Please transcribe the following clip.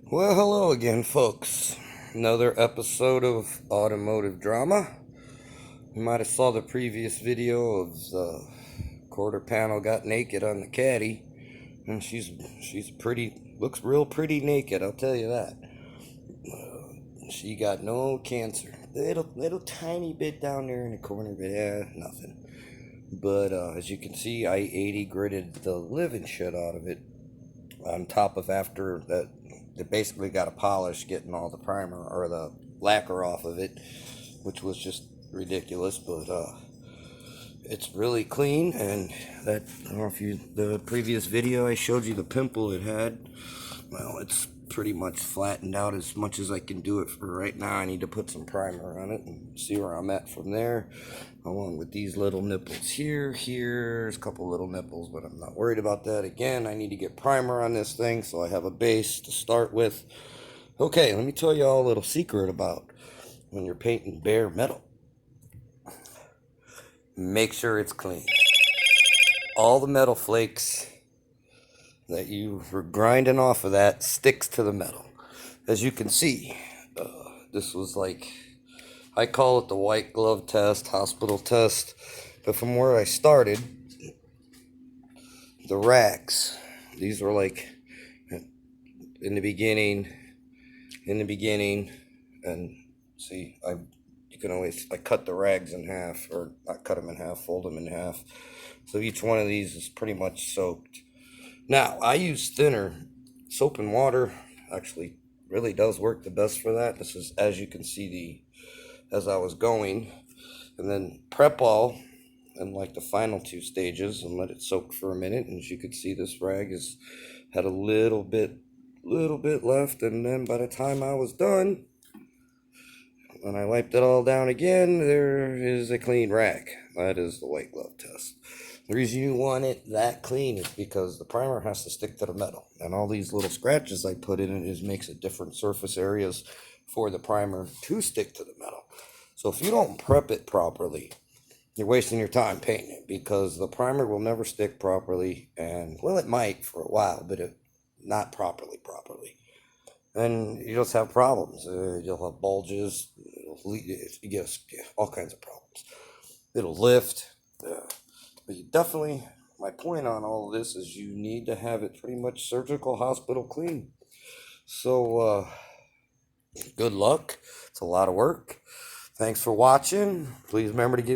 Well, hello again, folks. Another episode of Automotive Drama. You might have saw the previous video of the quarter panel got naked on the caddy, and she's looks real pretty naked. I'll tell you that. She got no cancer. Little tiny bit down there in the corner, but nothing. But as you can see, I 80 gritted the living shit out of it. On top of after that, they basically got a polish getting all the primer or the lacquer off of it, which was just ridiculous. But it's really clean, and that, I don't know if you, the previous video I showed you the pimple it had. Well, it's pretty much flattened out as much as I can do it for right now. I need to put some primer on it and see where I'm at from there, along with these little nipples here's a couple little nipples, but I'm not worried about that. Again, I need to get primer on this thing so I have a base to start with. Okay, let me tell you all a little secret about when you're painting bare metal. Make sure it's clean. All the metal flakes that you were grinding off of that sticks to the metal. As you can see, this was like, I call it the white glove test, hospital test. But from where I started, the racks, these were like in the beginning, and see, I cut the rags in half, or not cut them in half, fold them in half. So each one of these is pretty much soaked. Now, I use thinner. Soap and water actually really does work the best for that. This is, as you can see, as I was going. And then prep all in like the final two stages and let it soak for a minute. And as you can see, this rag had a little bit left. And then by the time I was done, when I wiped it all down again, there is a clean rag. That is the white glove test. The reason you want it that clean is because the primer has to stick to the metal. And all these little scratches I put in it makes it different surface areas for the primer to stick to the metal. So if you don't prep it properly, you're wasting your time painting it, because the primer will never stick properly. And, well, it might for a while, but not properly. And you just have problems. You'll have bulges. You get all kinds of problems. It'll lift. But you definitely, my point on all of this is you need to have it pretty much surgical hospital clean. So, good luck. It's a lot of work. Thanks for watching. Please remember to give